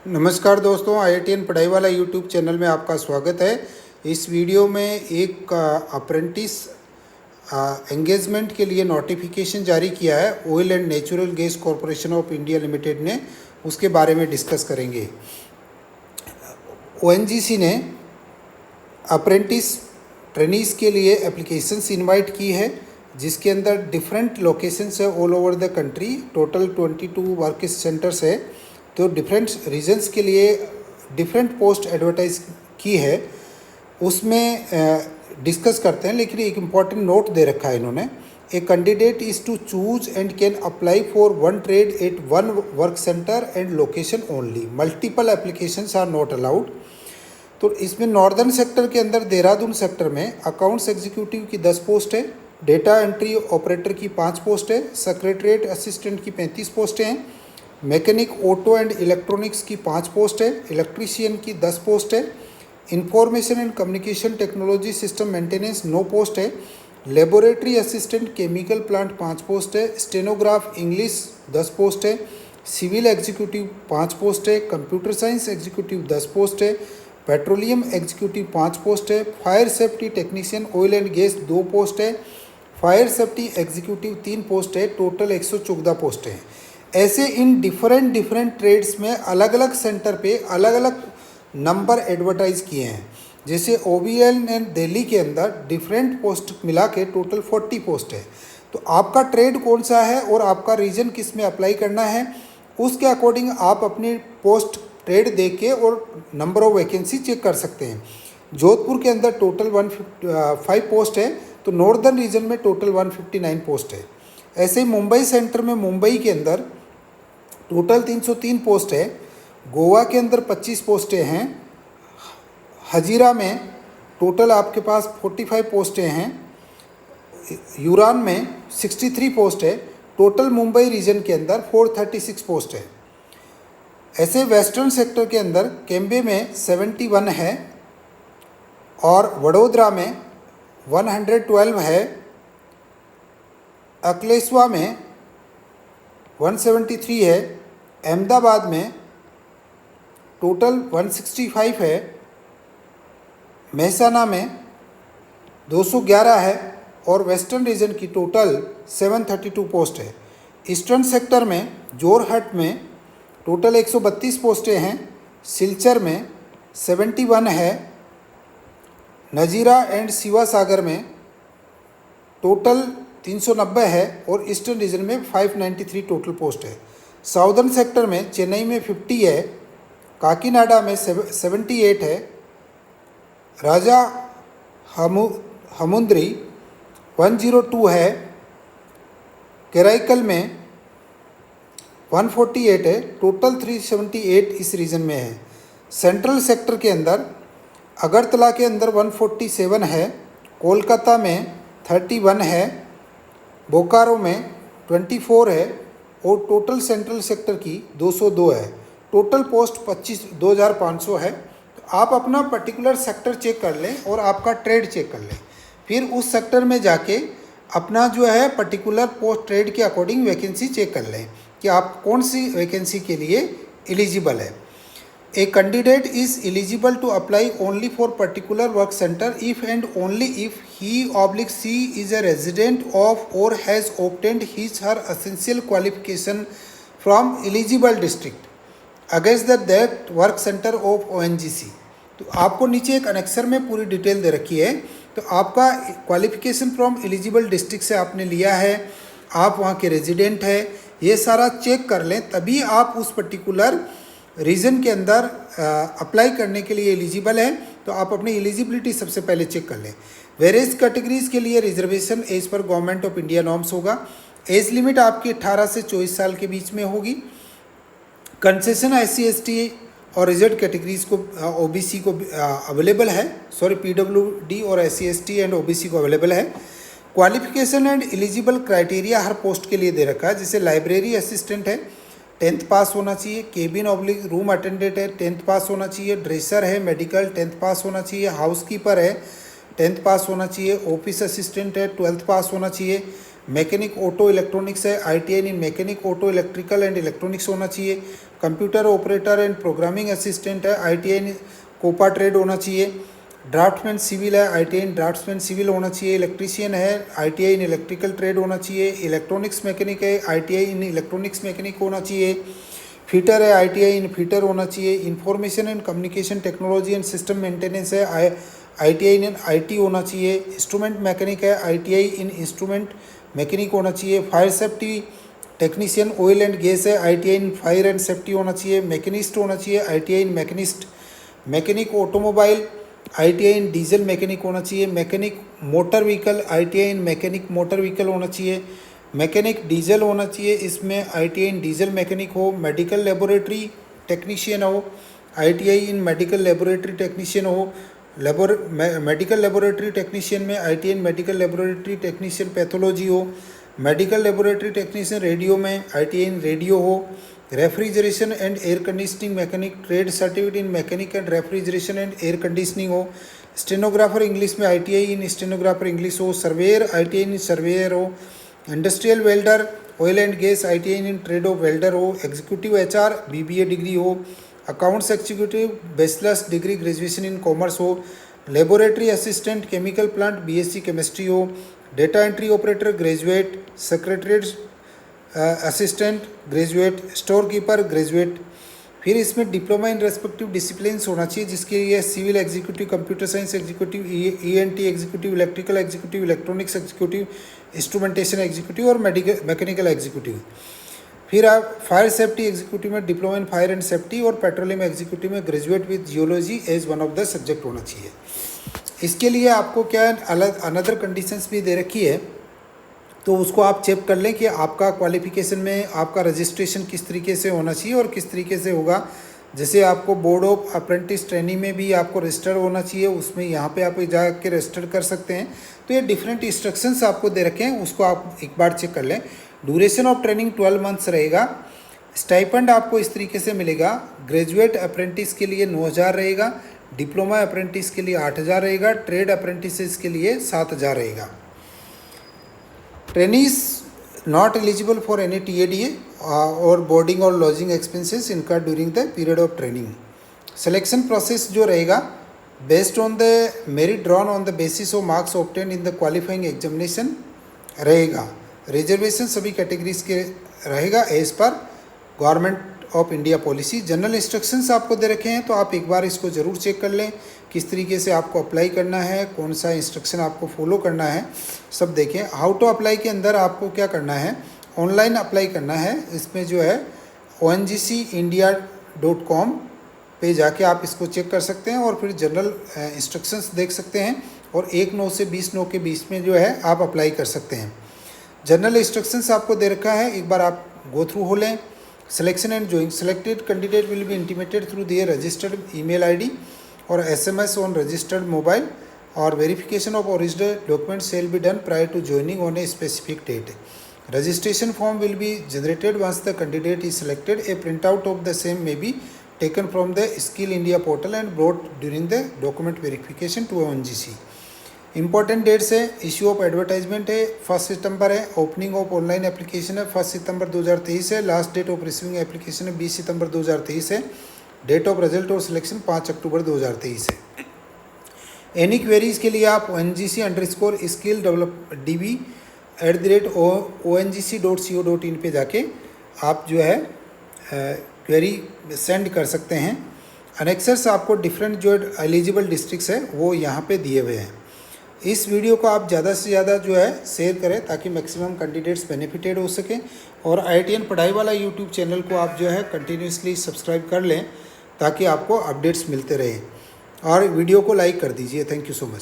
नमस्कार दोस्तों, IITN पढ़ाई वाला यूट्यूब चैनल में आपका स्वागत है। इस वीडियो में एक अप्रेंटिस एंगेजमेंट के लिए नोटिफिकेशन जारी किया है oil and natural gas corporation of India limited ने, उसके बारे में डिस्कस करेंगे। ONGC ने अप्रेंटिस ट्रेनीज़ के लिए एप्लीकेशंस इनवाइट की है, जिसके अंदर डिफरेंट लोकेशंस है all over the country. Total 22 work centres है, तो डिफरेंट रीजन्स के लिए डिफरेंट पोस्ट एडवर्टाइज की है, उसमें डिस्कस करते हैं। लेकिन एक इम्पॉर्टेंट नोट दे रखा है इन्होंने, a candidate is to choose and can apply for one trade at one work centre and location only. Multiple applications are not allowed. तो इसमें नॉर्दर्न सेक्टर के अंदर देहरादून सेक्टर में अकाउंट्स एग्जीक्यूटिव की 10 पोस्ट है, डेटा एंट्री ऑपरेटर की 5 post है, secretariat assistant की 35 पोस्टें हैं, मैकेनिक ऑटो एंड इलेक्ट्रॉनिक्स की 5 पोस्ट है, इलेक्ट्रीशियन की 10 पोस्ट है, information and communication technology system maintenance 9 post है, laboratory assistant chemical plant 5 post है, स्टेनोग्राफ इंग्लिश 10 पोस्ट है, सिविल एग्जीक्यूटिव 5 पोस्ट है, कंप्यूटर साइंस एग्जीक्यूटिव 10 पोस्ट है, पेट्रोलियम एग्जीक्यूटिव 5 पोस्ट है, fire safety technician oil and gas 2 post है, fire safety executive 3 post है। Total 114 post हैं। ऐसे in different trades में अलग अलग सेंटर पे अलग अलग नंबर एडवर्टाइज किए हैं। जैसे OBL ने दिल्ली के अंदर डिफरेंट पोस्ट मिला के टोटल 40 पोस्ट है। तो आपका ट्रेड कौन सा है और आपका रीजन किस में अप्लाई करना है, उसके अकॉर्डिंग आप अपनी पोस्ट ट्रेड देख के और नंबर ऑफ वैकेंसी चेक कर सकते हैं। जोधपुर के अंदर टोटल 105 पोस्ट है, तो नॉर्दर्न रीजन में टोटल 159 पोस्ट है। ऐसे ही मुंबई सेंटर में मुंबई के अंदर टोटल 303 पोस्ट है, गोवा के अंदर 25 पोस्टें हैं, हजीरा में टोटल आपके पास 45 पोस्टें हैं, यूरान में 63 पोस्ट है। टोटल मुंबई रीजन के अंदर 436 पोस्ट है। ऐसे वेस्टर्न सेक्टर के अंदर केम्बे में 71 है और वडोदरा में 112 है, अकलेश्वा में 173 है, अहमदाबाद में टोटल 165 है, मेहसाना में 211 है और वेस्टर्न रीजन की टोटल 732 पोस्ट है। ईस्टर्न सेक्टर में जोरहट में टोटल 132 पोस्टें हैं, सिलचर में 71 है, नजीरा एंड शिवा सागर में टोटल 390 है और ईस्टर्न रीजन में 593 टोटल पोस्ट है। साउदर्न सेक्टर में चेन्नई में 50 है, काकीनाडा में 78 है, राजा हमुंद्री 102 है, कराईकल में 148 है, टोटल 378 इस रीजन में है। सेंट्रल सेक्टर के अंदर अगरतला के अंदर 147 है, कोलकाता में 31 है, बोकारो में 24 है और टोटल सेंट्रल सेक्टर की 202 है। टोटल पोस्ट 25,500 है। तो आप अपना पर्टिकुलर सेक्टर चेक कर लें और आपका ट्रेड चेक कर लें, फिर उस सेक्टर में जाके अपना जो है पर्टिकुलर पोस्ट ट्रेड के अकॉर्डिंग वैकेंसी चेक कर लें कि आप कौन सी वैकेंसी के लिए एलिजिबल है। A candidate is eligible to apply only for particular work center if and only if he/she is a resident of or has obtained his/her essential qualification from eligible district against that work center of ONGC। तो आपको नीचे एक annexure में पूरी detail दे रखी है। तो आपका क्वालिफिकेशन फ्रॉम एलिजिबल डिस्ट्रिक्ट से आपने लिया है, आप वहाँ के रेजिडेंट है, ये सारा चेक कर लें, तभी आप उस पर्टिकुलर रीजन के अंदर अप्लाई करने के लिए एलिजिबल है। तो आप अपनी एलिजिबिलिटी सबसे पहले चेक कर लें। वेरियस कैटेगरीज के लिए reservation as per government of India norms होगा। एज लिमिट आपकी 18 से 24 साल के बीच में होगी। कंसेशन SC/ST और रिजर्व कैटेगरीज को OBC को अवेलेबल है, PWD और SC/ST एंड OBC को अवेलेबल है। Qualification and eligible criteria her post के लिए दे रखा है। जैसे लाइब्रेरी असिस्टेंट है, 10th पास होना चाहिए, केबिन ऑब्लिक रूम अटेंडेंट है, 10th पास होना चाहिए, ड्रेसर है मेडिकल 10th पास होना चाहिए, हाउसकीपर है 10th पास होना चाहिए, ऑफिस असिस्टेंट है 12th पास होना चाहिए, मैकेनिक ऑटो इलेक्ट्रॉनिक्स है, ITI in mechanic auto electrical and electronics होना चाहिए। Computer operator and programming assistant है, ITI इन कोपा ट्रेड होना चाहिए। ड्राफ्टमैन सिविल है, ITI इन ड्राफ्टमैन सिविल होना चाहिए। इलेक्ट्रीशियन है, ITI इन इलेक्ट्रिकल ट्रेड होना चाहिए। इलेक्ट्रॉनिक्स मैकेनिक है, ITI इन इलेक्ट्रॉनिक्स मैकेनिक होना चाहिए। फिटर है, ITI इन फिटर होना चाहिए। Information and communication technology and system maintenance है, ITI इन IT होना चाहिए। इंस्ट्रूमेंट मैकेनिक है, ITI इन इंस्ट्रूमेंट मैकेनिक होना चाहिए। Fire safety technician oil and gas है, ITI in fire and safety होना चाहिए। मैकेनिस्ट होना चाहिए, ITI in machinist. Mechanic automobile, ITI in diesel mechanic होना चाहिए। मैकेनिक मोटर व्हीकल, ITI इन मैकेनिक मोटर व्हीकल होना चाहिए। मैकेनिक डीजल होना चाहिए, इसमें ITI इन डीजल मैकेनिक हो। मेडिकल लेबोरेटरी टेक्नीशियन हो, ITI इन मेडिकल लेबोरेटरी टेक्नीशियन हो। मेडिकल लेबोरेटरी टेक्नीशियन में ITI इन मेडिकल लेबोरेटरी टेक्नीशियन पैथोलॉजी हो। मेडिकल लेबोरेटरी टेक्नीशियन रेडियो में ITI इन रेडियो हो। Refrigeration and air conditioning mechanic trade certificate in mechanic and refrigeration and air conditioning हो। Stenographer English में ITI इन stenographer English हो। Surveyor ITI in surveyor हो। Industrial welder oil and gas ITI in trade of welder हो। Executive HR BBA degree हो। Accounts executive bachelors degree graduation in commerce हो। Laboratory assistant chemical plant BSc chemistry हो। Data entry operator graduate. Secretariat assistant graduate. Store keeper graduate. फिर इसमें diploma in respective disciplines होना चाहिए, जिसके लिए civil executive, computer science executive, ENT executive, electrical executive, electronics executive, instrumentation executive और mechanical executive. फिर आप फायर सेफ्टी एग्जीक्यूटिव में diploma in fire and safety और पेट्रोलियम एग्जीक्यूटिव में graduate with geology as one of the subject होना चाहिए। इसके लिए आपको क्या अलग अनदर कंडीशंस भी दे रखी है, तो उसको आप चेक कर लें कि आपका क्वालिफिकेशन में आपका रजिस्ट्रेशन किस तरीके से होना चाहिए और किस तरीके से होगा। जैसे आपको बोर्ड ऑफ अप्रेंटिस ट्रेनिंग में भी आपको रजिस्टर होना चाहिए, उसमें यहाँ पे आप जाके रजिस्टर कर सकते हैं। तो ये डिफरेंट इंस्ट्रक्शंस आपको दे रखे हैं, उसको आप एक बार चेक कर लें। ड्यूरेशन ऑफ ट्रेनिंग 12 मंथ्स रहेगा। स्टाइपेंड आपको इस तरीके से मिलेगा। ग्रेजुएट अप्रेंटिस के लिए 9,000 रहेगा। डिप्लोमा अप्रेंटिस के लिए 8,000 रहेगा। ट्रेड अप्रेंटिसेस के लिए 7,000 रहेगा। Trainees not eligible for any TADA और बोर्डिंग और lodging expenses incurred during the period of training. Selection process जो रहेगा based on the merit drawn on the basis of marks obtain in the qualifying examination रहेगा। Reservation सभी categories के रहेगा as per government of India policy. General instructions आपको दे रखे हैं, तो आप एक बार इसको ज़रूर चेक कर लें किस तरीके से आपको अप्लाई करना है, कौन सा इंस्ट्रक्शन आपको फॉलो करना है, सब देखें। हाउ टू अप्लाई के अंदर आपको क्या करना है, ऑनलाइन अप्लाई करना है। इसमें जो है ONGCindia.com पे जाके आप इसको चेक कर सकते हैं और फिर जनरल इंस्ट्रक्शंस देख सकते हैं और 1/9 से 20/9 के बीच में जो है आप अप्लाई कर सकते हैं। जनरल इंस्ट्रक्शंस आपको दे रखा है, एक बार आप गो थ्रू हो लें। Selection and join selected candidate will be intimated through their registered email ID और SMS ऑन रजिस्टर्ड मोबाइल और verification of original document shall be done prior to joining on a specific date. Registration form will be generated once the candidate is selected. A printout of the same may be taken from the Skill India portal and brought during the document verification to ONGC. Important dates है, issue of advertisement है 1 सितंबर है, opening of online application है 1 सितंबर 2023 है, last date of receiving application है 20 सितंबर 2023 है, date of result और सिलेक्शन 5 अक्टूबर 2023 है। एनी क्वेरीज के लिए आप ONGC_skill_DB@ONGC.co.in पे जाके आप जो है क्वेरी सेंड कर सकते हैं। अनेक्सर्स आपको डिफरेंट जो एलिजिबल डिस्ट्रिक्ट्स है वो यहाँ पे दिए हुए हैं। इस वीडियो को आप ज़्यादा से ज़्यादा जो है शेयर करें ताकि मैक्सिमम कैंडिडेट्स बेनिफिटेड हो सकें और IITN पढ़ाई वाला यूट्यूब चैनल को आप जो है कंटिन्यूसली सब्सक्राइब कर लें ताकि आपको अपडेट्स मिलते रहें और वीडियो को लाइक कर दीजिए। Thank you so much.